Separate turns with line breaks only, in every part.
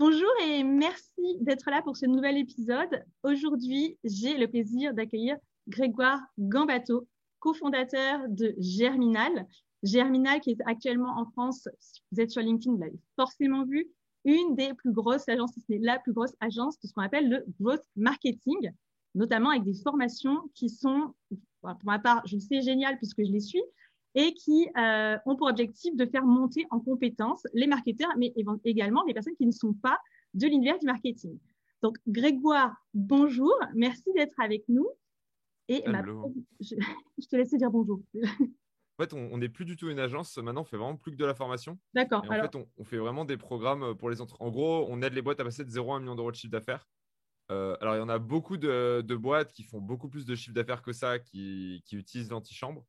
Bonjour et merci d'être là pour ce nouvel épisode. Aujourd'hui, j'ai le plaisir d'accueillir Grégoire Gambato, cofondateur de Germinal. Germinal qui est actuellement en France, si vous êtes sur LinkedIn, vous l'avez forcément vu, une des plus grosses agences, si ce n'est la plus grosse agence de ce qu'on appelle le growth marketing, notamment avec des formations qui sont, pour ma part, je le sais, géniales puisque je les suis, et qui ont pour objectif de faire monter en compétences les marketeurs, mais également les personnes qui ne sont pas de l'univers du marketing. Donc, Grégoire, bonjour, merci d'être avec nous. Et
Hello.
je te laisse dire bonjour.
En fait, on n'est plus du tout une agence. Maintenant, on fait vraiment plus que de la formation.
D'accord,
Et en
alors,
fait, on fait vraiment des programmes pour les entreprises. En gros, on aide les boîtes à passer de 0 à 1 million d'euros de chiffre d'affaires. Alors, il y en a beaucoup de boîtes qui font beaucoup plus de chiffre d'affaires que ça, qui utilisent l'antichambre.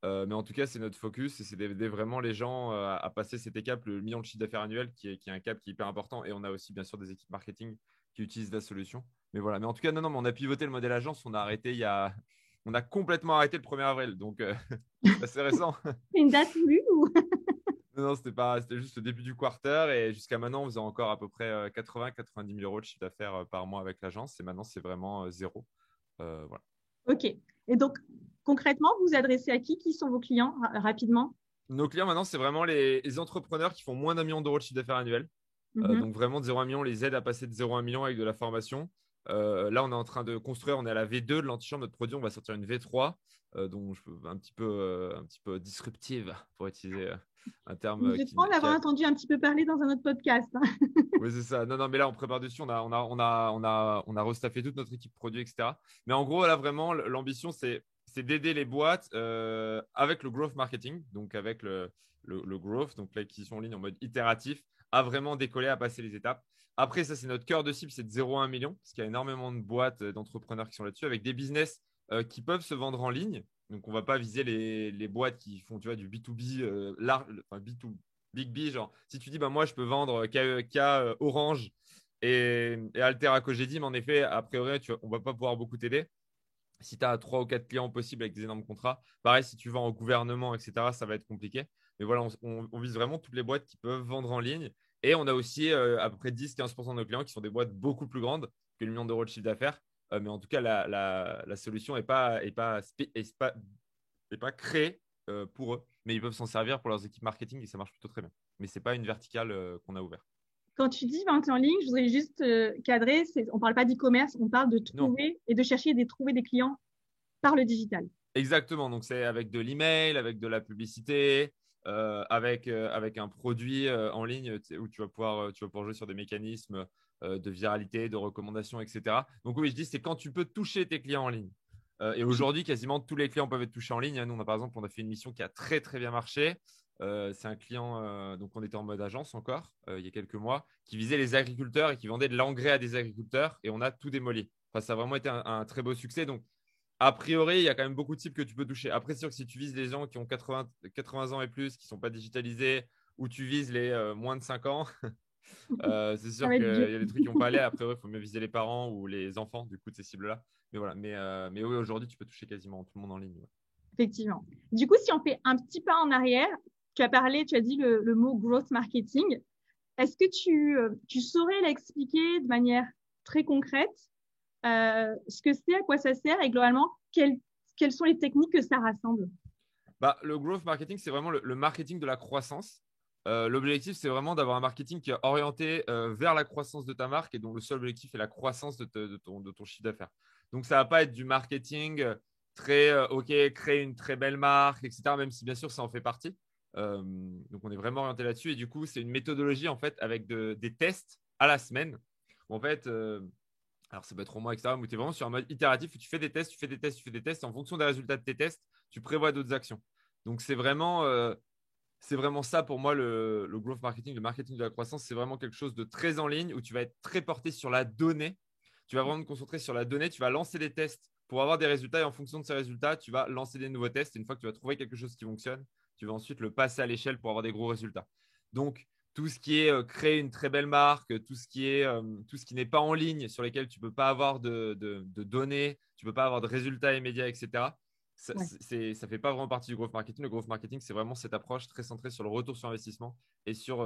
Mais en tout cas, c'est notre focus et c'est d'aider vraiment les gens à passer cet étape, le million de chiffre d'affaires annuel, qui est un cap qui est hyper important. Et on a aussi, bien sûr, des équipes marketing qui utilisent la solution. Mais voilà. Mais en tout cas, non, mais on a pivoté le modèle agence. On a complètement arrêté le 1er avril. Donc, c'est assez récent.
c'est une date voulue ou...
Non, non, c'était pas, c'était juste le début du quarter. Et jusqu'à maintenant, on faisait encore à peu près 80-90 000 euros de chiffre d'affaires par mois avec l'agence. Et maintenant, c'est vraiment zéro. Voilà.
Ok. Et donc, concrètement, vous vous adressez à qui? Qui sont vos clients rapidement?
Nos clients maintenant, c'est vraiment les entrepreneurs qui font moins d'1 million d'euros de chiffre d'affaires annuel.
Mhm.
Donc vraiment de 0 à 1 million, on les aide à passer de 0 à 1 million avec de la formation. Là, on est en train de construire, on est à la V2 de l'antichambre, notre produit, on va sortir une V3, dont je peux un petit peu disruptive, pour utiliser un terme
Je crois en avoir entendu un petit peu parler dans un autre podcast, hein.
Oui, c'est ça. Non, non, mais là, on prépare dessus, on a restaffé toute notre équipe produit, etc. Mais en gros, là, vraiment, l'ambition, c'est d'aider les boîtes avec le growth marketing, donc avec le growth, donc l'acquisition en ligne en mode itératif, à vraiment décoller, à passer les étapes. Après, ça, c'est notre cœur de cible, c'est de 0 à 1 million, parce qu'il y a énormément de boîtes, d'entrepreneurs qui sont là-dessus, avec des business qui peuvent se vendre en ligne. Donc, on ne va pas viser les boîtes qui font, tu vois, du B2B, enfin, B2, Big B, genre, si tu dis, bah, moi, je peux vendre K, Orange et Altera Cogedi, mais en effet, a priori, on ne va pas pouvoir beaucoup t'aider. Si tu as 3 ou 4 clients possibles avec des énormes contrats, pareil, si tu vends au gouvernement, etc., ça va être compliqué. Mais voilà, on vise vraiment toutes les boîtes qui peuvent vendre en ligne. Et on a aussi à peu près 10-15% de nos clients qui sont des boîtes beaucoup plus grandes que le million d'euros de chiffre d'affaires. Mais en tout cas, la solution n'est pas créée pour eux, mais ils peuvent s'en servir pour leurs équipes marketing et ça marche plutôt très bien. Mais ce n'est pas une verticale qu'on a ouverte.
Quand tu dis vente en ligne, je voudrais juste cadrer, on ne parle pas d'e-commerce, on parle de
Non,
trouver et de chercher et de trouver des clients par le digital.
exactement. Donc, c'est avec de l'email, avec de la publicité, avec un produit en ligne où tu vas pouvoir jouer sur des mécanismes de viralité, de recommandation, etc. Donc, oui, je dis, c'est quand tu peux toucher tes clients en ligne. Et aujourd'hui, quasiment tous les clients peuvent être touchés en ligne. Nous, par exemple, on a fait une mission qui a très, très bien marché. C'est un client, donc on était en mode agence encore, il y a quelques mois, qui visait les agriculteurs et qui vendait de l'engrais à des agriculteurs et on a tout démoli. Enfin, ça a vraiment été un très beau succès. Donc, a priori, il y a quand même beaucoup de cibles que tu peux toucher. Après, c'est sûr que si tu vises les gens qui ont 80 ans et plus, qui ne sont pas digitalisés, ou tu vises les moins de 5 ans, c'est
Ça
sûr
va
qu'il
être dur,
y a des trucs qui n'ont pas allé. A priori, il faut mieux viser les parents ou les enfants, du coup, de ces cibles-là. Mais voilà. Mais oui, aujourd'hui, tu peux toucher quasiment tout le monde en ligne. Ouais.
effectivement. Du coup, si on fait un petit pas en arrière, tu as dit le mot growth marketing. Est-ce que tu saurais l'expliquer de manière très concrète, ce que c'est, à quoi ça sert et globalement, quelles sont les techniques que ça rassemble?
Bah, le growth marketing, c'est vraiment le marketing de la croissance. L'objectif, c'est vraiment d'avoir un marketing qui est orienté vers la croissance de ta marque et dont le seul objectif est la croissance de ton chiffre d'affaires. Donc, ça ne va pas être du marketing très, OK, créer une très belle marque, etc., même si bien sûr, ça en fait partie. Donc, on est vraiment orienté là-dessus. Et du coup, c'est une méthodologie, en fait, avec des tests à la semaine. En fait, alors ça peut être au mois, etc., où tu es vraiment sur un mode itératif où tu fais des tests, tu fais des tests, tu fais des tests. Et en fonction des résultats de tes tests, tu prévois d'autres actions. Donc, c'est vraiment ça pour moi, le growth marketing, le marketing de la croissance. C'est vraiment quelque chose de très en ligne où tu vas être très porté sur la donnée. Tu vas vraiment te concentrer sur la donnée. Tu vas lancer des tests pour avoir des résultats. Et en fonction de ces résultats, tu vas lancer des nouveaux tests. Et une fois que tu vas trouver quelque chose qui fonctionne, tu vas ensuite le passer à l'échelle pour avoir des gros résultats. Donc, tout ce qui est créer une très belle marque, tout ce qui n'est pas en ligne, sur lesquels tu ne peux pas avoir de données, tu ne peux pas avoir de résultats immédiats, etc.
Ouais.
ça fait pas vraiment partie du growth marketing. Le growth marketing, c'est vraiment cette approche très centrée sur le retour sur investissement et sur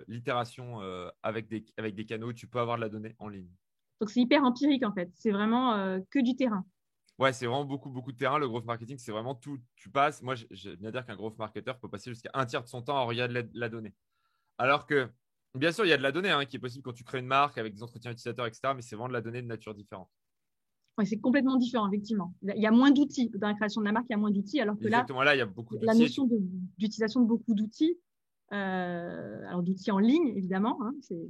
l'itération avec des canaux où tu peux avoir de la donnée en ligne.
Donc, c'est hyper empirique, en fait. C'est vraiment que du terrain.
Ouais, c'est vraiment beaucoup, beaucoup de terrain. Le growth marketing, c'est vraiment tout. Tu passes. Moi, j'aime bien dire qu'un growth marketer peut passer jusqu'à un tiers de son temps à regarder la donnée. Alors que, bien sûr, il y a de la donnée qui est possible quand tu crées une marque avec des entretiens utilisateurs, etc. Mais c'est vraiment de la donnée de nature différente.
Ouais, c'est complètement différent, effectivement. Il y a moins d'outils. Dans la création de la marque, il y a moins d'outils, alors que là,
Exactement, là, il y a beaucoup
la
d'outils.
notion d'utilisation de beaucoup d'outils, alors d'outils en ligne, évidemment, hein, c'est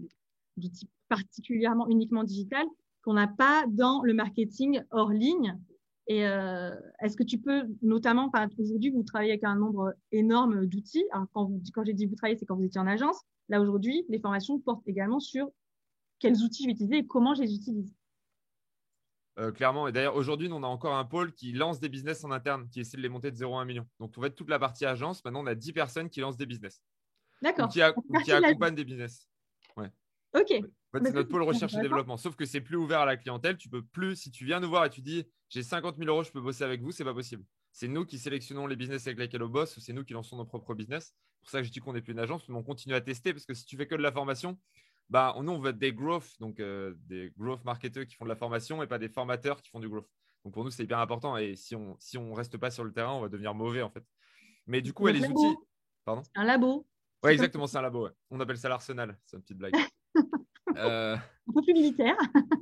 d'outils particulièrement uniquement digital, qu'on n'a pas dans le marketing hors ligne. Et est-ce que tu peux, notamment, aujourd'hui, vous travaillez avec un nombre énorme d'outils. Alors, quand j'ai dit vous travaillez, c'est quand vous étiez en agence. Là, aujourd'hui, les formations portent également sur quels outils je vais utiliser et comment je les utilise.
Clairement. Et d'ailleurs, aujourd'hui, nous, on a encore un pôle qui lance des business en interne, qui essaie de les monter de 0 à 1 million. Donc, en fait, toute la partie agence, maintenant, on a 10 personnes qui lancent des business ou
D'accord.
qui,
Ça fait
ou qui
partie de la vie.
accompagnent des business. Ouais.
OK.
En fait,
Bah,
c'est
ça,
notre
c'est
pôle
super
recherche et
intéressant.
développement. Sauf que c'est plus ouvert à la clientèle. Tu peux plus, si tu viens nous voir et tu dis j'ai 50 000 euros, je peux bosser avec vous, c'est pas possible. C'est nous qui sélectionnons les business avec lesquels on bosse ou c'est nous qui lançons nos propres business. C'est pour ça que je dis qu'on n'est plus une agence, mais on continue à tester parce que si tu fais que de la formation, bah, nous, on veut être des growth, donc des growth marketeurs qui font de la formation et pas des formateurs qui font du growth. Donc pour nous, c'est hyper important. Et si on reste pas sur le terrain, on va devenir mauvais en fait. Mais du coup, ouais,
Donc,
les outils.
labo,
Pardon?
c'est un labo.
Ouais,
C'est comme
exactement, c'est un labo. Ouais. On appelle ça l'arsenal. C'est une petite blague. Euh,
un peu plus militaire.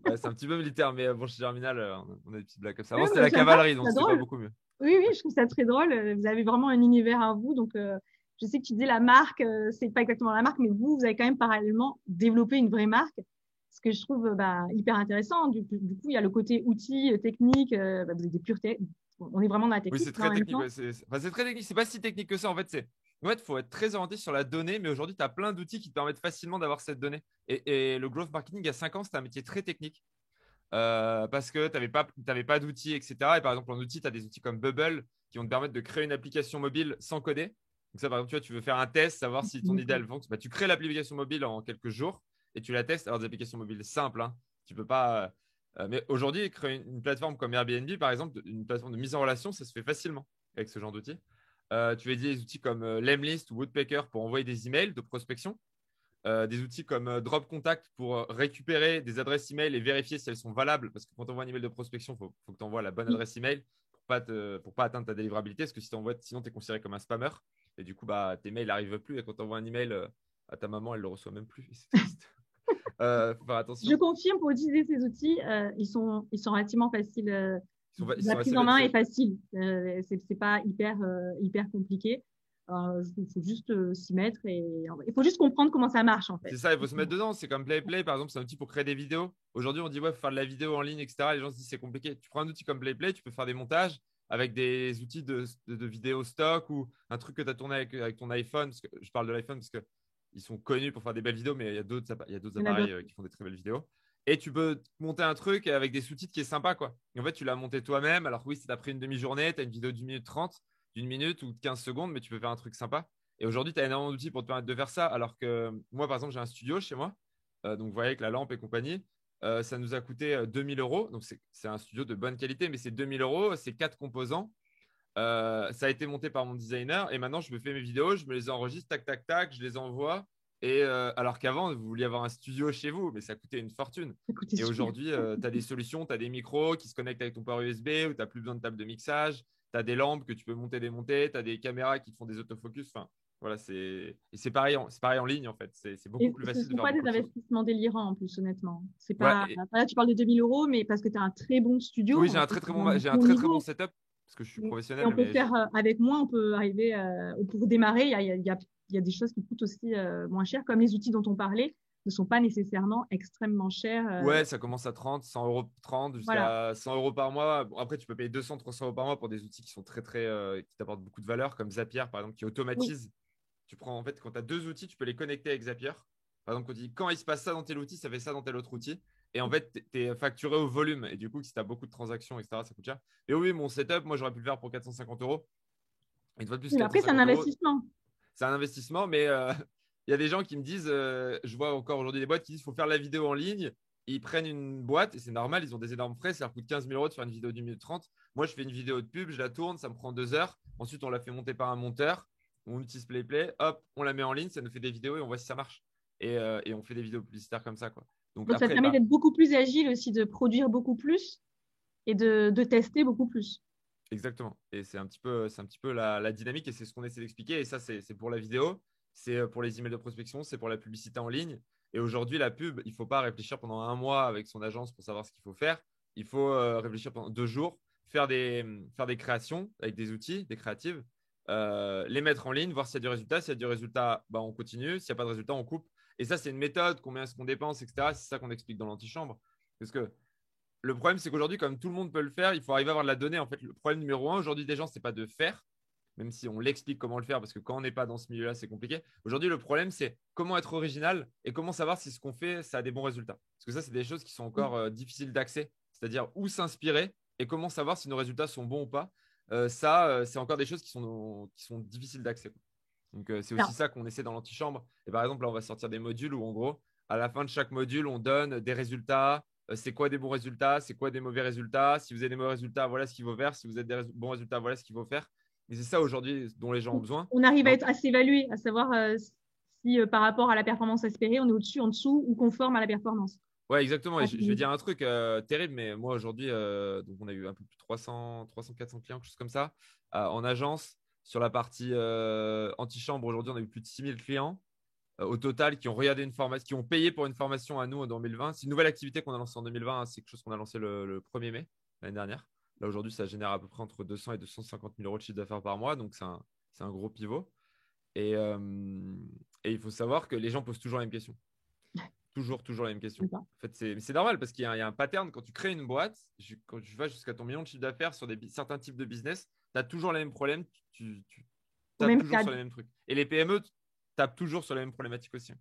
Ouais, c'est un petit peu militaire, mais bon, chez Germinal, on a des petites blagues comme ça.
Oui,
Avant, c'était
bah,
la
j'aime bien, je
cavalerie,
trouve
donc
ça
c'était pas
drôle.
beaucoup mieux.
Oui, oui,
Ouais.
je trouve ça très drôle. Vous avez vraiment un univers à vous. Donc, je sais que tu dis la marque, c'est pas exactement la marque, mais vous avez quand même parallèlement développé une vraie marque. Ce que je trouve hyper intéressant. Du coup, il y a le côté outils, technique. Vous êtes des purs on est vraiment dans la
Oui,
technique,
c'est
mais
très
en même
technique.
temps,
Ouais. Enfin, c'est très technique. C'est pas si technique que ça. En fait, faut être très orienté sur la donnée, mais aujourd'hui, tu as plein d'outils qui te permettent facilement d'avoir cette donnée. Et le growth marketing, il y a 5 ans, c'était un métier très technique parce que tu n'avais pas d'outils, etc. Et par exemple, en outil, tu as des outils comme Bubble qui vont te permettre de créer une application mobile sans coder. Donc, ça, par exemple, tu veux faire un test, savoir si ton idéal fonctionne. Bah, tu crées l'application mobile en quelques jours et tu la testes. Alors, des applications mobiles simples, hein. Tu peux pas. Mais aujourd'hui, créer une plateforme comme Airbnb, par exemple, une plateforme de mise en relation, ça se fait facilement avec ce genre d'outils. Tu vas utiliser des outils comme Lemlist ou Woodpecker pour envoyer des emails de prospection. Des outils comme Drop Contact pour récupérer des adresses email et vérifier si elles sont valables. Parce que quand on envoie un email de prospection, il faut que tu envoies la bonne
oui,
adresse email pour pas atteindre ta délivrabilité. Parce que si sinon, tu es considéré comme un spammer. Et du coup, tes mails n'arrivent plus. Et quand tu envoies un email à ta maman, elle ne le reçoit même plus. Et c'est triste. Faut faire
je
attention.
confirme pour utiliser ces outils, ils sont relativement faciles.
Ils
La
sont
prise
assez
en main est
maîtrisés.
facile. C'est pas hyper compliqué. Il faut juste s'y mettre et il faut juste comprendre comment ça marche en fait.
C'est ça, il faut se mettre dedans. C'est comme PlayPlay, par exemple, c'est un outil pour créer des vidéos. Aujourd'hui, on dit, ouais, faut faire de la vidéo en ligne, etc. Les gens se disent, c'est compliqué. Tu prends un outil comme PlayPlay, tu peux faire des montages avec des outils de vidéo stock ou un truc que tu as tourné avec ton iPhone. Parce que je parle de l'iPhone parce qu'ils sont connus pour faire des belles vidéos, mais il y a d'autres
Il y en a
appareils
d'autres.
qui font des très belles vidéos. Et tu peux monter un truc avec des sous-titres qui est sympa, quoi. Et en fait, tu l'as monté toi-même. Alors oui, ça t'a pris une demi-journée, tu as une vidéo d'une minute 30, d'une minute ou de 15 secondes, mais tu peux faire un truc sympa. Et aujourd'hui, tu as énormément d'outils pour te permettre de faire ça. Alors que moi, par exemple, j'ai un studio chez moi. Donc, vous voyez, avec la lampe et compagnie, ça nous a coûté 2000 euros. Donc, c'est un studio de bonne qualité, mais c'est 2000 euros, c'est 4 composants. Ça a été monté par mon designer. Et maintenant, je me fais mes vidéos, je me les enregistre, tac, tac, tac, je les envoie. Et alors qu'avant, vous vouliez avoir un studio chez vous, mais ça coûtait une fortune.
Écoutez,
Et
super.
aujourd'hui, tu as des solutions, tu as des micros qui se connectent avec ton port USB, où tu n'as plus besoin de table de mixage, tu as des lampes que tu peux monter, démonter, tu as des caméras qui te font des autofocus. Enfin, voilà, c'est pareil, c'est pareil en ligne en fait. C'est beaucoup
Et
plus
ce ne
facile de
sont
faire
pas des
beaucoup de choses.
investissements délirants en plus, honnêtement. C'est
Ouais,
pas, là, tu parles de 2000 euros, mais parce que tu as un très bon
oui,
studio, un
j'ai un
bon
très très bon
niveau.
setup parce que je suis
Et on
professionnel,
peut
mais
faire avec moins, on peut arriver, pour démarrer, il y a des choses qui coûtent aussi moins cher, comme les outils dont on parlait ne sont pas nécessairement extrêmement chers.
ouais, ça commence à 30, 100 euros, 30
Voilà.
jusqu'à 100 euros par mois. Bon, après, tu peux payer 200, 300 euros par mois pour des outils qui sont très très qui t'apportent beaucoup de valeur, comme Zapier par exemple, qui
Oui,
automatise. Tu prends en fait quand tu as deux outils, tu peux les connecter avec Zapier. Par exemple, quand tu dis quand il se passe ça dans tel outil, ça fait ça dans tel autre outil. Et en fait, tu es facturé au volume. Et du coup, si tu as beaucoup de transactions, etc., ça coûte cher. Et oui, mon setup, moi, j'aurais pu le faire pour 450 euros. Une fois de plus,
mais après, c'est un
450 euros,
investissement.
c'est un investissement. Mais il y a des gens qui me disent, je vois encore aujourd'hui des boîtes qui disent qu'il faut faire la vidéo en ligne. ils prennent une boîte et c'est normal, ils ont des énormes frais. Ça leur coûte 15 000 € de faire une vidéo d'une minute 30. Moi, je fais une vidéo de pub, je la tourne, ça me prend 2 heures. Ensuite, on la fait monter par un monteur. On utilise PlayPlay, hop, on la met en ligne, ça nous fait des vidéos et on voit si ça marche. Et on fait des vidéos publicitaires comme ça, quoi. Donc
Donc, ça te
après,
permet d'être beaucoup plus agile aussi, de produire beaucoup plus et de tester beaucoup plus.
exactement. Et c'est un petit peu la dynamique et c'est ce qu'on essaie d'expliquer. Et ça, c'est pour la vidéo, c'est pour les emails de prospection, c'est pour la publicité en ligne. Et aujourd'hui, la pub, il ne faut pas réfléchir pendant un mois avec son agence pour savoir ce qu'il faut faire. Il faut réfléchir pendant 2 jours, faire des créations avec des outils, des créatives, les mettre en ligne, voir s'il y a du résultat. S'il y a du résultat, bah, on continue. S'il n'y a pas de résultat, on coupe. Et ça, c'est une méthode, combien est-ce qu'on dépense, etc. C'est ça qu'on explique dans l'antichambre. Parce que le problème, c'est qu'aujourd'hui, comme tout le monde peut le faire, il faut arriver à avoir de la donnée. En fait, le problème numéro un aujourd'hui des gens, c'est pas de faire, même si on l'explique comment le faire, parce que quand on n'est pas dans ce milieu-là, c'est compliqué. Aujourd'hui, le problème, c'est comment être original et comment savoir si ce qu'on fait, ça a des bons résultats. Parce que ça, c'est des choses qui sont encore difficiles d'accès, c'est-à-dire où s'inspirer et comment savoir si nos résultats sont bons ou pas. C'est encore des choses qui sont difficiles d'accès. Donc, c'est aussi ça qu'on essaie dans l'antichambre. Et par exemple, là, on va sortir des modules où, en gros, à la fin de chaque module, on donne des résultats. C'est quoi des bons résultats? C'est quoi des mauvais résultats? Si vous avez des mauvais résultats, voilà ce qu'il faut faire. Si vous avez des bons résultats, voilà ce qu'il faut faire. Et c'est ça aujourd'hui dont les gens ont besoin.
On arrive à s'évaluer, à savoir si par rapport à la performance espérée, on est au-dessus, en dessous ou conforme à la performance.
Ouais, exactement. Et je vais dire un truc terrible, mais moi aujourd'hui, donc on a eu un peu plus de 400 clients, quelque chose comme ça, en agence. Sur la partie antichambre, aujourd'hui, on a eu plus de 6 000 clients au total qui ont regardé une formation, qui ont payé pour une formation à nous en 2020. C'est une nouvelle activité qu'on a lancée en 2020. Hein. C'est quelque chose qu'on a lancé le 1er mai l'année dernière. Là, aujourd'hui, ça génère à peu près entre 200 et 250 000 € de chiffre d'affaires par mois. Donc, c'est un gros pivot. Et il faut savoir que les gens posent toujours la même question. Toujours la même question. En fait, c'est normal parce qu'il y a un pattern. Quand tu crées une boîte, quand tu vas jusqu'à ton million de chiffre d'affaires sur certains types de business, tu as toujours les mêmes problèmes. Tu tapes toujours sur les mêmes trucs. Et les PME tapent toujours sur les mêmes problématiques aussi.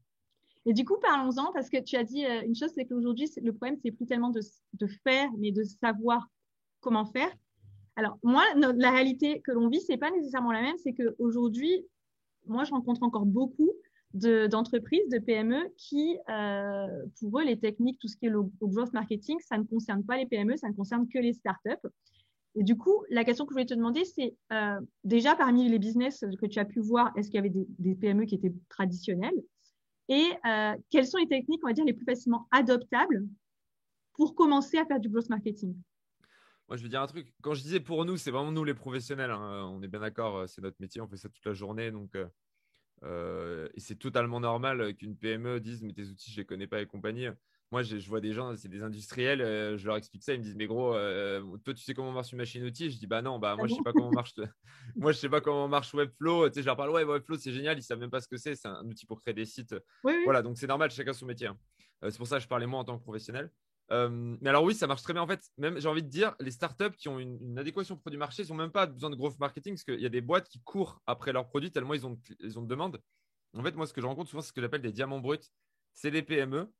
Et du coup, parlons-en parce que tu as dit une chose, c'est qu'aujourd'hui, le problème, c'est plus tellement de faire, mais de savoir comment faire. Alors, moi, la réalité que l'on vit, c'est pas nécessairement la même. C'est qu'aujourd'hui, moi, je rencontre encore beaucoup d'entreprises, de PME qui, pour eux, les techniques, tout ce qui est le growth marketing, ça ne concerne pas les PME, ça ne concerne que les startups. Et du coup, la question que je voulais te demander, c'est déjà parmi les business que tu as pu voir, est-ce qu'il y avait des PME qui étaient traditionnelles? Et quelles sont les techniques, on va dire, les plus facilement adoptables pour commencer à faire du growth marketing?
Moi, je vais dire un truc. Quand je disais pour nous, c'est vraiment nous les professionnels. Hein. On est bien d'accord, c'est notre métier, on fait ça toute la journée. Donc, et c'est totalement normal qu'une PME dise mais tes outils, je les connais pas et compagnie. Moi, je vois des gens, c'est des industriels, je leur explique ça, ils me disent mais gros, toi, tu sais comment marche une machine outil? Je dis bah non, bah moi, je sais pas comment marche. Moi, je sais pas comment marche Webflow. Tu sais, je leur parle ouais, Webflow, c'est génial, ils savent même pas ce que c'est. C'est un outil pour créer des sites.
Oui, oui.
Voilà, donc c'est normal, chacun son métier. Hein. C'est pour ça que je parlais moi en tant que professionnel. Mais alors oui, ça marche très bien en fait. Même j'ai envie de dire, les startups qui ont une adéquation produit-marché, ils n'ont même pas besoin de growth marketing parce qu'il y a des boîtes qui courent après leurs produits tellement ils ont de demandes. En fait, moi, ce que je rencontre souvent, c'est ce que j'appelle des diamants bruts. C'est des PME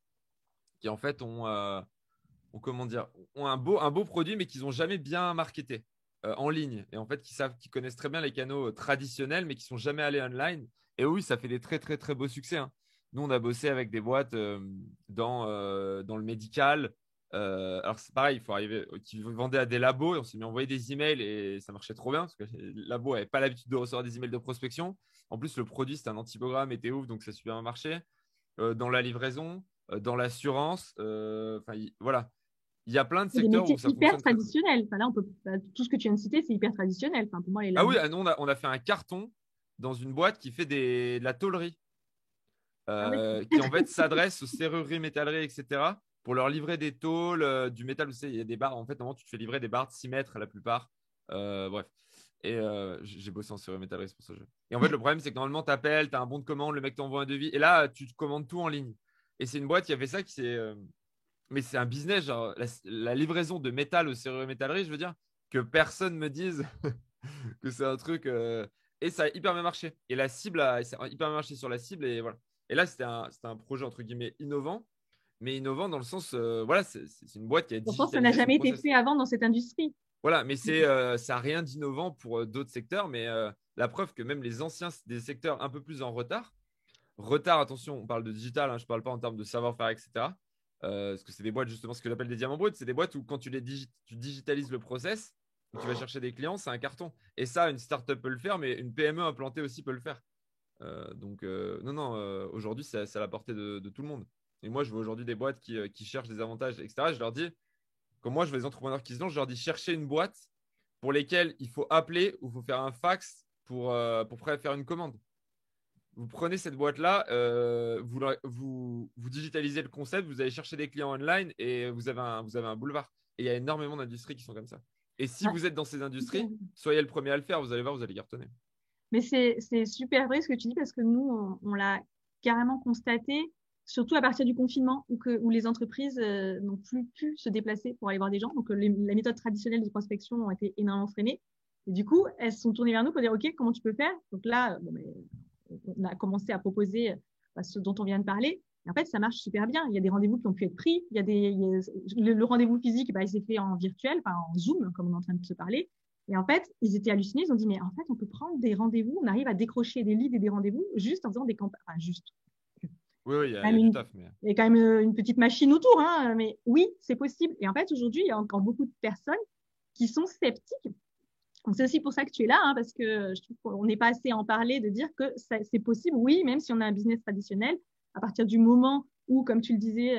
qui en fait comment dire, ont un beau produit mais qu'ils n'ont jamais bien marketé en ligne et en fait qui connaissent très bien les canaux traditionnels mais qui sont jamais allés online. Et oui, ça fait des très très très beaux succès. Hein. Nous, on a bossé avec des boîtes dans le médical. Alors, c'est pareil, il faut arriver, qui vendaient à des labos et on s'est mis à envoyer des emails et ça marchait trop bien parce que les labos n'avaient pas l'habitude de recevoir des emails de prospection. En plus, le produit, c'était un antipogramme, était ouf, donc ça a super bien marché. Dans la livraison, dans l'assurance, voilà. Il y a plein de
C'est des
secteurs
métiers
où ça
hyper
fonctionne très bien.
traditionnels. Enfin, là, tout ce que tu viens de citer, c'est hyper traditionnel. Enfin, pour moi, les
Ah
labos.
oui, nous, on a fait un carton dans une boîte qui fait de la tôlerie.
Ah oui.
Qui en fait s'adresse aux serrureries, métalleries, etc. pour leur livrer des tôles, du métal. Vous savez, il y a des barres. En fait, normalement, tu te fais livrer des barres de 6 mètres la plupart. Bref. Et j'ai bossé en serrurerie métallerie, c'est pour ça que Et en fait, le problème, c'est que normalement, tu appelles, tu as un bon de commande, le mec t'envoie un devis. Et là, tu te commandes tout en ligne. Et c'est une boîte qui a fait ça qui s'est. Mais c'est un business, genre la livraison de métal aux serrureries métalleries, je veux dire, que personne me dise que c'est un truc. Et ça a hyper bien marché. Et la cible, ça a hyper bien marché sur la cible. Et voilà. Et là, c'était un projet, entre guillemets, innovant. Mais innovant dans le sens, voilà, c'est une boîte qui a
Pourtant, ça n'a
digitalisé son
jamais été
process.
fait avant dans cette industrie.
Voilà, mais ça n'a rien d'innovant pour d'autres secteurs. Mais la preuve que même les anciens des secteurs un peu plus en retard, attention, on parle de digital, hein, je ne parle pas en termes de savoir-faire, etc. Parce que c'est des boîtes, justement, ce que j'appelle des diamants bruts, c'est des boîtes où quand tu digitalises le process, où tu vas chercher des clients, c'est un carton. Et ça, une startup peut le faire, mais une PME implantée aussi peut le faire. Non, non, aujourd'hui, c'est à la portée de tout le monde. Et moi, je vois aujourd'hui des boîtes qui cherchent des avantages, etc. Je leur dis, comme moi, je vois des entrepreneurs qui se lancent, je leur dis, cherchez une boîte pour lesquelles il faut appeler ou il faut faire un fax pour faire une commande. Vous prenez cette boîte-là, vous digitalisez le concept, vous allez chercher des clients online et vous avez un boulevard. Et il y a énormément d'industries qui sont comme ça. Et si
Ouais.
vous êtes dans ces industries, soyez le premier à le faire, vous allez voir, vous allez cartonner.
Mais c'est super vrai ce que tu dis parce que nous, on l'a carrément constaté, surtout à partir du confinement où les entreprises n'ont plus pu se déplacer pour aller voir des gens. Donc, les méthodes traditionnelles de prospection ont été énormément freinées. Et du coup, elles se sont tournées vers nous pour dire, OK, comment tu peux faire? Donc là, bon, mais, on a commencé à proposer ce dont on vient de parler. Et en fait, ça marche super bien. Il y a des rendez-vous qui ont pu être pris. Le rendez-vous physique, bah, il s'est fait en virtuel, enfin en Zoom, comme on est en train de se parler. Et en fait, ils étaient hallucinés. Ils ont dit, mais en fait, on peut prendre des rendez-vous. On arrive à décrocher des leads et des rendez-vous juste en faisant des campagnes. Enfin, juste.
Oui, oui, il y
Quand
a, il y
même
a du
une-
taf. Mais...
Il y a quand même une petite machine autour, hein, mais oui, c'est possible. Et en fait, aujourd'hui, il y a encore beaucoup de personnes qui sont sceptiques. Donc, c'est aussi pour ça que tu es là, hein, parce que je trouve qu'on n'est pas assez à en parler, de dire que c'est possible, oui, même si on a un business traditionnel, à partir du moment où, comme tu le disais,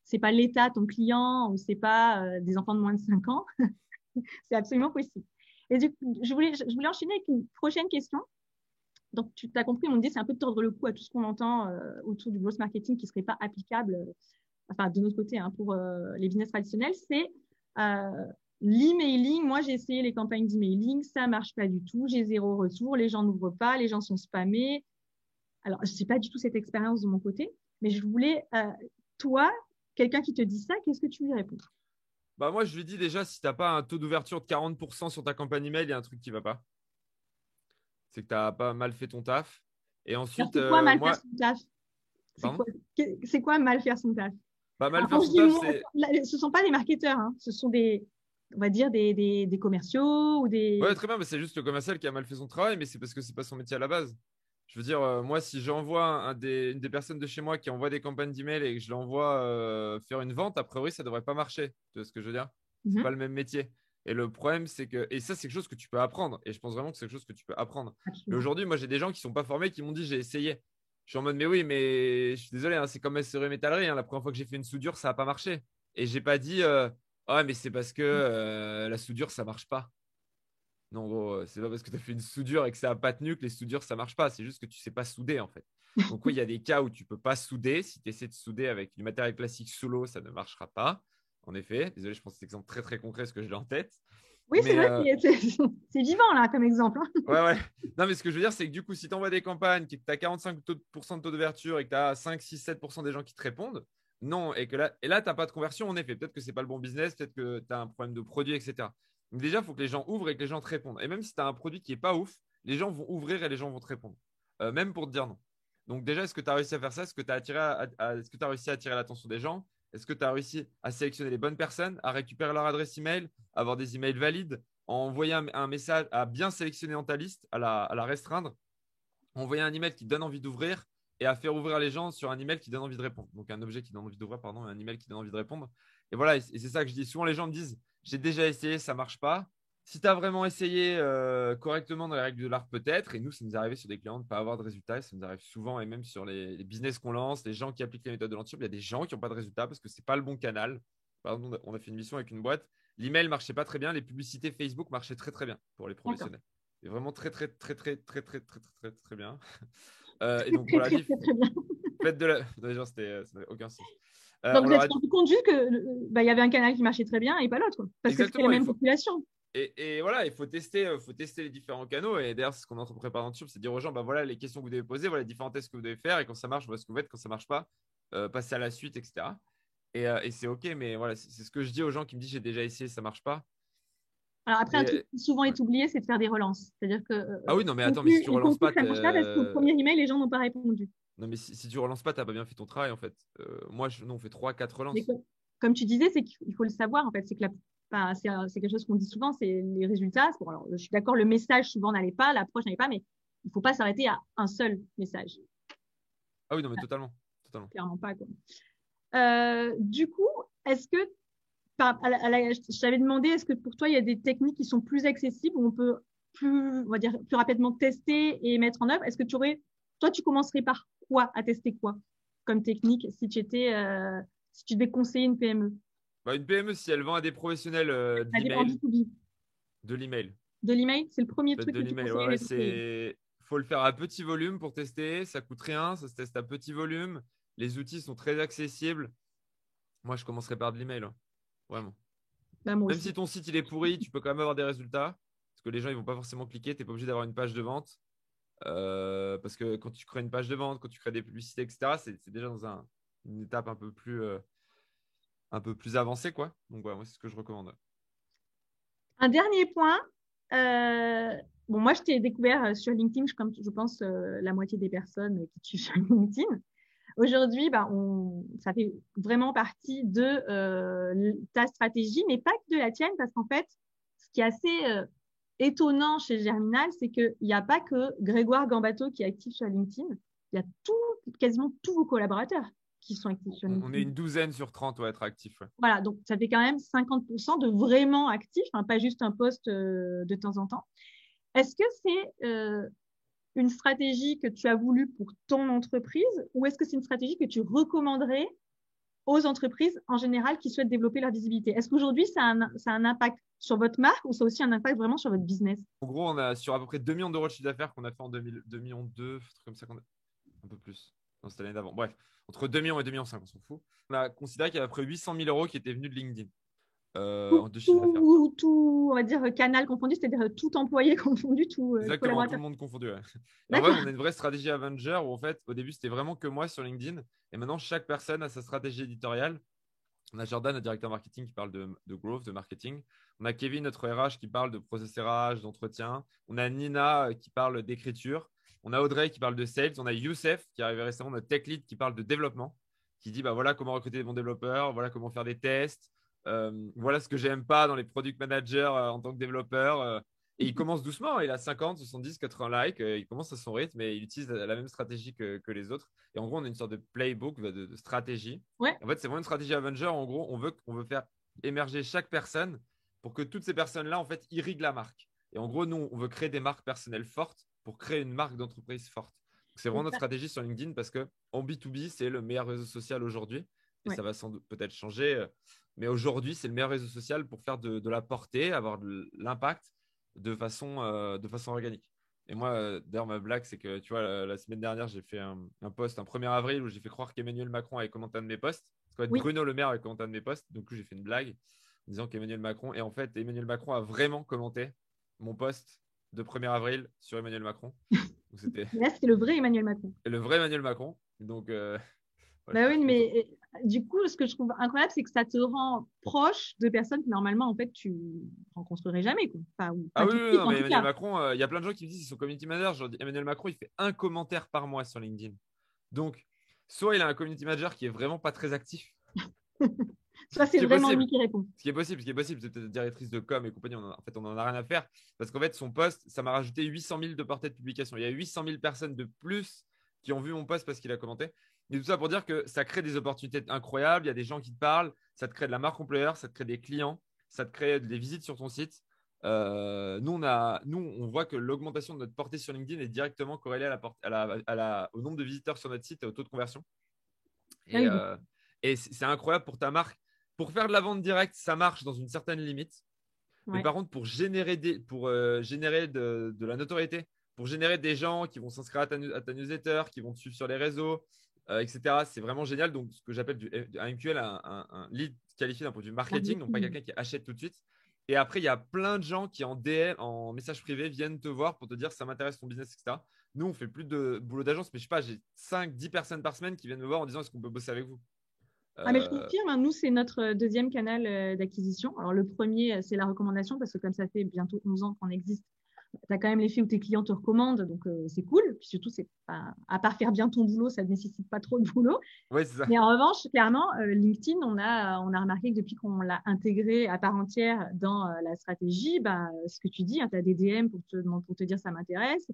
c'est pas l'État, ton client, ou c'est pas des enfants de moins de 5 ans, c'est absolument possible. Et du coup, je voulais enchaîner avec une prochaine question. Donc, tu as compris, mon idée, c'est un peu de tordre le cou à tout ce qu'on entend autour du growth marketing qui ne serait pas applicable, enfin, de notre côté, hein, pour les business traditionnels. C'est euh, l'emailing. Moi, j'ai essayé les campagnes d'emailing, ça ne marche pas du tout. J'ai zéro retour, les gens n'ouvrent pas, les gens sont spammés. Alors, je n'ai pas du tout cette expérience de mon côté, mais je voulais, toi, quelqu'un qui te dit ça, qu'est-ce que tu lui réponds?
Bah, moi, je lui dis déjà, si tu n'as pas un taux d'ouverture de 40% sur ta campagne email, il y a un truc qui ne va pas. C'est que tu n'as pas mal fait ton taf. Et
Alors,
ensuite,
c'est quoi mal faire
moi,
son taf? C'est
pardon?
quoi, c'est quoi mal faire son taf?
Pas mal
Alors,
faire
quand je
son
dis
taf,
moi,
c'est.
ce ne sont pas des marketeurs, hein, ce sont on va dire des commerciaux ou
Ouais,
des.
très bien, mais c'est juste le commercial qui a mal fait son travail, mais c'est parce que c'est pas son métier à la base. Je veux dire, moi, si j'envoie une des personnes de chez moi qui envoie des campagnes d'email et que je l'envoie faire une vente, a priori, ça devrait pas marcher. Tu vois ce que je veux dire? C'est pas
Mhm,
le même métier. Et le problème, c'est que. Et ça, c'est quelque chose que tu peux apprendre. Et je pense vraiment que c'est quelque chose que tu peux apprendre. Mais
absolument.
aujourd'hui, moi, j'ai des gens qui sont pas formés qui m'ont dit, j'ai essayé. Je suis en mode, mais oui, mais je suis désolé, hein, c'est comme SRE métallerie. Hein, la première fois que j'ai fait une soudure, ça n'a pas marché. Et j'ai pas dit, ah, mais c'est parce que la soudure, ça marche pas. Non, gros, c'est pas parce que tu as fait une soudure et que ça n'a pas tenu que les soudures, ça marche pas. C'est juste que tu sais pas souder, en fait. Donc, oui, il y a des cas où tu peux pas souder. Si tu essaies de souder avec du matériel classique sous l'eau, ça ne marchera pas. En effet. Désolé, je pense que c'est un exemple très, très concret, ce que je l'ai en tête.
Oui, c'est
Mais,
vrai, c'est vivant là comme exemple, hein.
ouais, ouais. Non, mais ce que je veux dire, c'est que du coup, si tu envoies des campagnes, que tu as 45% de taux d'ouverture et que tu as 5, 6, 7% des gens qui te répondent, non, et là, tu n'as pas de conversion, en effet. Peut-être que c'est pas le bon business, peut-être que tu as un problème de produit, etc. Donc déjà, il faut que les gens ouvrent et que les gens te répondent. Et même si tu as un produit qui est pas ouf, les gens vont ouvrir et les gens vont te répondre. Même pour te dire non. Donc déjà, est-ce que tu as réussi à faire ça? Est-ce que tu as est-ce que tu as réussi à attirer l'attention des gens? Est-ce que tu as réussi à sélectionner les bonnes personnes, à récupérer leur adresse email, avoir des emails valides, envoyer un message, à bien sélectionner dans ta liste, à la restreindre, envoyer un email qui donne envie d'ouvrir et à faire ouvrir les gens sur un email qui donne envie de répondre. Donc un objet qui donne envie d'ouvrir, pardon, et un email qui donne envie de répondre. Et voilà, et c'est ça que je dis. Souvent, les gens me disent, j'ai déjà essayé, ça marche pas. Si tu as vraiment essayé correctement dans les règles de l'art, peut-être. Et nous, ça nous est arrivé sur des clients de ne pas avoir de résultats. Ça nous arrive souvent, et même sur les business qu'on lance, les gens qui appliquent les méthodes de l'anti, il y a des gens qui n'ont pas de résultats parce que ce n'est pas le bon canal. Par exemple, on a fait une mission avec une boîte. L'email marchait pas très bien. Les publicités Facebook marchaient très, très bien pour les
D'accord.
professionnels. Et vraiment très, très, très, très, très, très, très, très, très, très bien. Et
Très,
donc, on
très,
leur a
très,
dit,
très, très bien.
faites de la. Non, genre, ça n'avait aucun sens.
Donc,
On
vous
leur
êtes
a dit,
rendu compte juste que bah, il y avait un canal qui marchait très bien et pas l'autre, quoi. Parce que c'était la
exactement,
même population.
et voilà, il faut tester les différents canaux. Et d'ailleurs, c'est ce qu'on est en train de préparer dans le tube, c'est dire aux gens, bah voilà les questions que vous devez poser, voilà les différents tests que vous devez faire. Et quand ça marche, voilà ce que vous faites. Quand ça marche pas, passez à la suite, etc. Et c'est OK, mais voilà, c'est ce que je dis aux gens qui me disent, j'ai déjà essayé, ça marche pas.
Alors après, un truc
Mais
qui souvent
ouais.
est oublié, c'est de faire des relances. C'est-à-dire que
Ah oui, non, mais attends, mais si tu
ils
relances
concluent
pas,
que ça ne marche pas parce qu'au premier email, les gens n'ont pas répondu.
non, mais si tu relances pas, t'as pas bien fait ton travail en fait. Moi, nous, on fait 3, 4
Mais
relances.
comme tu disais, c'est qu'il faut le savoir, en fait. C'est que enfin, c'est quelque chose qu'on dit souvent, c'est les résultats. Bon, alors, je suis d'accord, le message souvent n'allait pas, l'approche n'allait pas, mais il ne faut pas s'arrêter à un seul message.
Ah oui, non, mais totalement. Totalement.
Clairement pas, quoi. Du coup, est-ce que, je t'avais demandé, est-ce que pour toi, il y a des techniques qui sont plus accessibles où on peut on va dire, plus rapidement tester et mettre en œuvre? Est-ce que toi, tu commencerais par quoi, à tester quoi comme technique si tu devais conseiller une PME?
Bah, une PME, si elle vend à des professionnels de
Ça dépend du
l'email,
B2B.
de l'email.
De l'email, c'est le premier
Faites
truc
de
que tu
l'email. Ouais,
conseillerais
ouais,
de conseiller.
faut le faire à petit volume pour tester. Ça coûte rien. Ça se teste à petit volume. Les outils sont très accessibles. Moi, je commencerai par de l'email, hein. Vraiment.
Bah, moi
Même
aussi.
si ton site il est pourri, tu peux quand même avoir des résultats. Parce que les gens, ils vont pas forcément cliquer. Tu n'es pas obligé d'avoir une page de vente. Parce que quand tu crées une page de vente, quand tu crées des publicités, etc., c'est déjà dans une étape un peu plus avancée, quoi. Donc, voilà, moi, c'est ce que je recommande.
Un dernier point. euh, bon, moi, je t'ai découvert sur LinkedIn, comme je pense la moitié des personnes qui te suivent sur LinkedIn. Aujourd'hui, bah, ça fait vraiment partie de ta stratégie, mais pas que de la tienne, parce qu'en fait, ce qui est assez étonnant chez Germinal, c'est qu'il n'y a pas que Grégoire Gambato qui est actif sur LinkedIn, il y a quasiment tous vos collaborateurs qui sont actifs sur
On est
LinkedIn.
une douzaine sur 30 à être actifs. Ouais.
Voilà, donc ça fait quand même 50% de vraiment actifs, hein, pas juste un post de temps en temps. Est-ce que c'est une stratégie que tu as voulu pour ton entreprise ou est-ce que c'est une stratégie que tu recommanderais aux entreprises en général qui souhaitent développer leur visibilité? Est-ce qu'aujourd'hui, ça a un impact sur votre marque ou ça a aussi un impact vraiment sur votre business?
En gros, on a sur à peu près 2 millions d'euros de chiffre d'affaires qu'on a fait en 2 millions 2, un truc comme ça, un peu plus. Non, c'était l'année d'avant. Bref, entre 2 millions et 2 millions 5, on s'en fout. On a considéré qu'il y avait à peu près 800 000 euros qui étaient venus de LinkedIn
Tout,
en deux chiffres d'affaires.
tout, on va dire canal confondu, c'est-à-dire tout employé confondu, tout
Exactement, tout
collaborateur.
le monde confondu. Ouais. Et en fait,
D'accord.
on a une vraie stratégie Avenger où en fait, au début, c'était vraiment que moi sur LinkedIn. Et maintenant, chaque personne a sa stratégie éditoriale. On a Jordan, notre directeur marketing, qui parle de growth, de marketing. On a Kevin, notre RH, qui parle de process RH, d'entretien. On a Nina qui parle d'écriture. On a Audrey qui parle de sales. On a Youssef qui est arrivé récemment, notre tech lead, qui parle de développement, qui dit bah, voilà comment recruter des bons développeurs, voilà comment faire des tests, voilà ce que j'aime pas dans les product managers en tant que développeur. Et il commence doucement, il a 50, 70, 80 likes, il commence à son rythme et il utilise la même stratégie que les autres. Et en gros, on a une sorte de playbook, de stratégie.
Ouais,
En fait, c'est vraiment une stratégie Avenger. En gros, on veut faire émerger chaque personne pour que toutes ces personnes-là, en fait, irriguent la marque. Et en gros, nous, on veut créer des marques personnelles fortes pour créer une marque d'entreprise forte. C'est vraiment notre stratégie sur LinkedIn parce que en B2B, c'est le meilleur réseau social aujourd'hui. Et
ouais.
ça va sans doute peut-être changer. Mais aujourd'hui, c'est le meilleur réseau social pour faire de la portée, avoir de l'impact de façon organique. Et moi, d'ailleurs, ma blague, c'est que tu vois, la semaine dernière, j'ai fait un post, un 1er avril, où j'ai fait croire qu'Emmanuel Macron avait commenté un de mes posts. Parce qu'en fait,
Oui.
Bruno Le Maire avait commenté un de mes posts. Donc, j'ai fait une blague en disant qu'Emmanuel Macron. Et en fait, Emmanuel Macron a vraiment commenté mon post de 1er avril sur Emmanuel Macron. Donc, c'était
Là, c'est le vrai Emmanuel Macron.
le vrai Emmanuel Macron. Donc, ouais,
Bah
j'étais
oui,
trop content.
mais du coup, ce que je trouve incroyable, c'est que ça te rend proche de personnes que normalement, en fait, tu rencontrerais jamais, quoi. Enfin, ou
Ah
pas
oui,
tout de
oui,
suite,
non,
en
mais
tout
Emmanuel
cas.
Macron, il y a plein de gens qui me disent qu'ils sont community manager. Je leur dis, Emmanuel Macron, il fait un commentaire par mois sur LinkedIn. Donc, soit il a un community manager qui est vraiment pas très actif,
Soit
ce
c'est
qui est
vraiment lui
possible.
qui répond.
Ce qui est possible, c'est peut-être directrice de com et compagnie. En fait, on en a rien à faire parce qu'en fait, son post, ça m'a rajouté 800 000 de portée de publication. Il y a 800 000 personnes de plus qui ont vu mon post parce qu'il a commenté. Et tout ça pour dire que ça crée des opportunités incroyables. Il y a des gens qui te parlent, ça te crée de la marque employeur, ça te crée des clients, ça te crée des visites sur ton site. On voit que l'augmentation de notre portée sur LinkedIn est directement corrélée au nombre de visiteurs sur notre site et au taux de conversion.
Ah
Et,
oui,
euh, et c'est incroyable pour ta marque. Pour faire de la vente directe, ça marche dans une certaine limite. Mais
ouais.
par contre, générer de la notoriété, pour générer des gens qui vont s'inscrire à ta newsletter, qui vont te suivre sur les réseaux, etc., c'est vraiment génial. Donc, ce que j'appelle un MQL, un lead qualifié d'un point de vue marketing, donc pas
Marketing.
quelqu'un qui achète tout de suite. Et après, il y a plein de gens qui en DM, en message privé, viennent te voir pour te dire ça m'intéresse ton business, etc. Nous, on fait plus de boulot d'agence, mais je sais pas, j'ai 5, 10 personnes par semaine qui viennent me voir en disant est-ce qu'on peut bosser avec vous.
Ah, mais je
Euh,
confirme, hein, nous, c'est notre deuxième canal d'acquisition. Alors, le premier, c'est la recommandation, parce que comme ça fait bientôt 11 ans qu'on existe, tu as quand même l'effet où tes clients te recommandent, donc c'est cool. Puis surtout, c'est pas, à part faire bien ton boulot, ça ne nécessite pas trop de boulot.
ouais, c'est ça.
Mais en revanche, clairement, LinkedIn, on a remarqué que depuis qu'on l'a intégré à part entière dans la stratégie, bah, ce que tu dis, hein, tu as des DM pour te dire ça m'intéresse.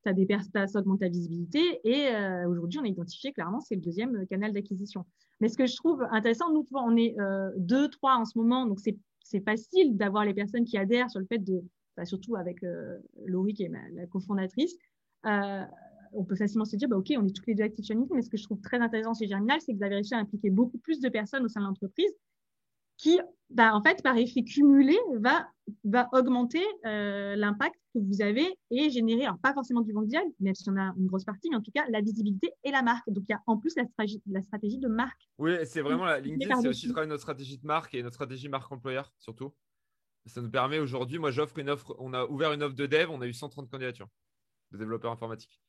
ça augmente ta visibilité. Et aujourd'hui, on a identifié clairement, c'est le deuxième canal d'acquisition. Mais ce que je trouve intéressant, nous, on est 2, 3 en ce moment, donc c'est facile d'avoir les personnes qui adhèrent sur le fait de, enfin, surtout avec Laurie, qui est la cofondatrice. Euh, on peut facilement se dire, bah, OK, on est toutes les deux actifs sur LinkedIn, mais ce que je trouve très intéressant chez Germinal, c'est que vous avez réussi à impliquer beaucoup plus de personnes au sein de l'entreprise qui, bah, en fait, par effet cumulé, va augmenter l'impact que vous avez et générer, alors pas forcément du mondial, même si on a une grosse partie, mais en tout cas, la visibilité et la marque. Donc, il y a en plus la stratégie de marque.
Oui, c'est vraiment LinkedIn, c'est aussi travailler notre stratégie de marque et notre stratégie marque employeur, surtout. Ça nous permet aujourd'hui, moi j'offre une offre, on a ouvert une offre de dev, on a eu 130 candidatures de développeurs informatiques.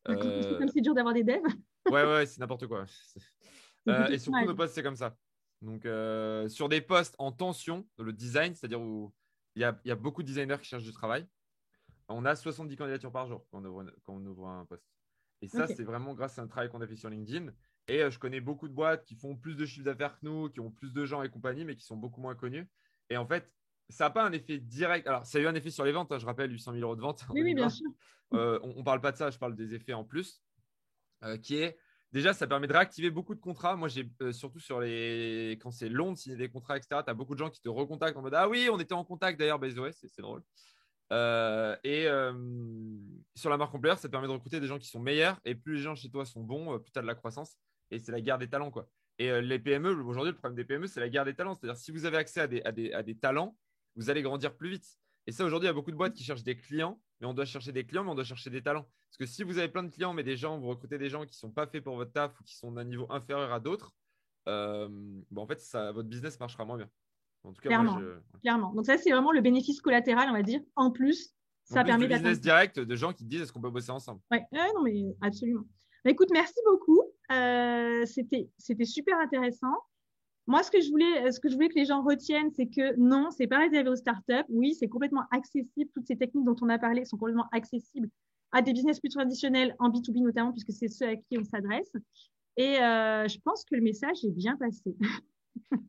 Comme c'est dur d'avoir des devs.
Ouais, c'est n'importe quoi. Et surtout, nos postes, c'est comme ça. Donc, sur des postes en tension, le design, c'est-à-dire où il y a beaucoup de designers qui cherchent du travail, on a 70 candidatures par jour quand on ouvre un poste. Et ça, c'est vraiment grâce à un travail qu'on a fait sur LinkedIn. Et je connais beaucoup de boîtes qui font plus de chiffre d'affaires que nous, qui ont plus de gens et compagnie, mais qui sont beaucoup moins connus. Et en fait, ça n'a pas un effet direct. Alors, ça a eu un effet sur les ventes. Hein, je rappelle, 800 000 euros de vente.
Oui, bien sûr.
On ne parle pas de ça, je parle des effets en plus, qui est déjà, ça permet de réactiver beaucoup de contrats. Moi, j'ai surtout quand c'est long de signer des contrats, etc., tu as beaucoup de gens qui te recontactent en mode ah oui, on était en contact d'ailleurs, ouais, c'est drôle. Sur la marque employeur, ça te permet de recruter des gens qui sont meilleurs et plus les gens chez toi sont bons, plus tu as de la croissance et c'est la guerre des talents, quoi. Et les PME, aujourd'hui, le problème des PME, c'est la guerre des talents. C'est-à-dire, si vous avez accès à des talents, vous allez grandir plus vite. Et ça, aujourd'hui, il y a beaucoup de boîtes qui cherchent des clients, mais on doit chercher des clients, mais on doit chercher des talents. Parce que si vous avez plein de clients, mais vous recrutez des gens qui ne sont pas faits pour votre taf ou qui sont d'un niveau inférieur à d'autres, en fait, votre business marchera moins bien. En tout cas,
clairement. Donc ça, c'est vraiment le bénéfice collatéral, on va dire. En plus, ça permet
d'atteindre business direct de gens qui te disent est-ce qu'on peut bosser ensemble.
Ouais, non, mais absolument. Bah, écoute, merci beaucoup. C'était super intéressant. Moi, ce que je voulais que les gens retiennent, c'est que non, c'est pas réservé aux startups. Oui, c'est complètement accessible. Toutes ces techniques dont on a parlé sont complètement accessibles à des business plus traditionnels, en B2B notamment, puisque c'est ceux à qui on s'adresse. Et je pense que le message est bien passé.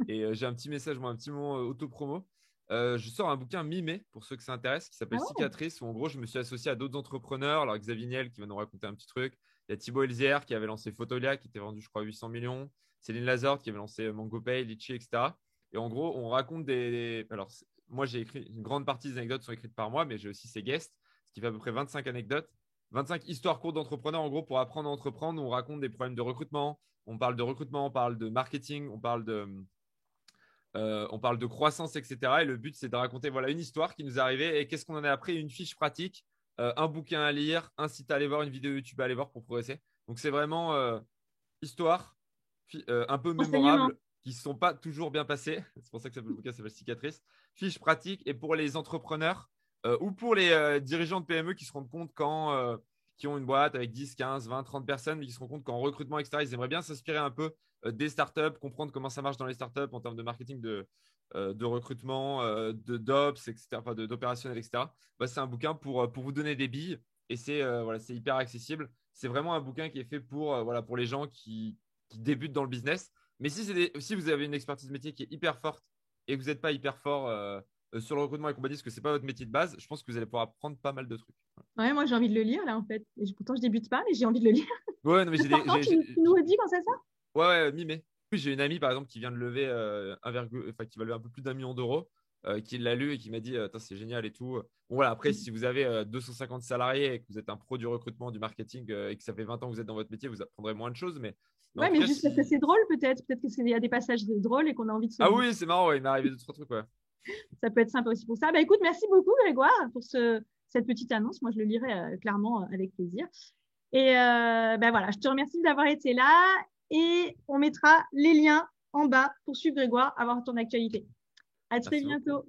Et j'ai un petit message, un petit moment auto-promo. Je sors un bouquin mi-mai pour ceux que ça intéresse qui s'appelle Cicatrice, où en gros, je me suis associé à d'autres entrepreneurs. Alors, Xavier Niel qui va nous raconter un petit truc. Il y a Thibaut Elzière qui avait lancé Photolia, qui était vendu, je crois, 800 millions. Céline Lazorde qui avait lancé MangoPay, Litchi, etc. Et en gros, on raconte Alors, moi, j'ai écrit une grande partie des anecdotes sont écrites par moi, mais j'ai aussi ses guests, ce qui fait à peu près 25 anecdotes, 25 histoires courtes d'entrepreneurs, en gros, pour apprendre à entreprendre. On raconte des problèmes de recrutement. On parle de recrutement, on parle de marketing, on parle de croissance, etc. Et le but, c'est de raconter une histoire qui nous est arrivée et qu'est-ce qu'on en a appris, une fiche pratique, un bouquin à lire, un site à aller voir, une vidéo YouTube à aller voir pour progresser. Donc, c'est vraiment histoire un peu mémorables qui ne sont pas toujours bien passées. C'est pour ça que le bouquin s'appelle Cicatrice. Fiche pratique et pour les entrepreneurs ou pour les dirigeants de PME qui se rendent compte qui ont une boîte avec 10, 15, 20, 30 personnes, mais qui se rendent compte qu'en recrutement, etc., ils aimeraient bien s'inspirer un peu des startups, comprendre comment ça marche dans les startups en termes de marketing, de recrutement, d'ops, etc., enfin, d'opérationnel, etc. C'est un bouquin pour vous donner des billes et c'est hyper accessible. C'est vraiment un bouquin qui est fait pour les gens qui débutent dans le business. Mais si vous avez une expertise métier qui est hyper forte et que vous n'êtes pas hyper fort sur le recrutement et compagnie, parce que ce n'est pas votre métier de base, je pense que vous allez pouvoir apprendre pas mal de trucs.
Ouais, moi j'ai envie de le lire là en fait. Et pourtant je débute pas, mais j'ai envie de le lire.
Ouais, non, mais
tu nous redis quand ça sort?
Ouais, mi-mai. Oui, j'ai une amie par exemple qui vient de lever qui va lever un peu plus d'1 million d'euros, qui l'a lu et qui m'a dit c'est génial et tout. Bon, voilà, après, si vous avez 250 salariés et que vous êtes un pro du recrutement, du marketing et que ça fait 20 ans que vous êtes dans votre métier, vous apprendrez moins de choses. Mais
juste parce que c'est drôle peut-être. Peut-être qu'il y a des passages drôles et qu'on a envie de se.
Ah oui, c'est marrant, il m'est arrivé 2-3 trucs. Ouais.
Ça peut être sympa aussi pour ça. Bah écoute, merci beaucoup Grégoire pour cette petite annonce. Moi, je le lirai clairement avec plaisir. Et voilà, je te remercie d'avoir été là et on mettra les liens en bas pour suivre Grégoire, avoir ton actualité. À très bientôt.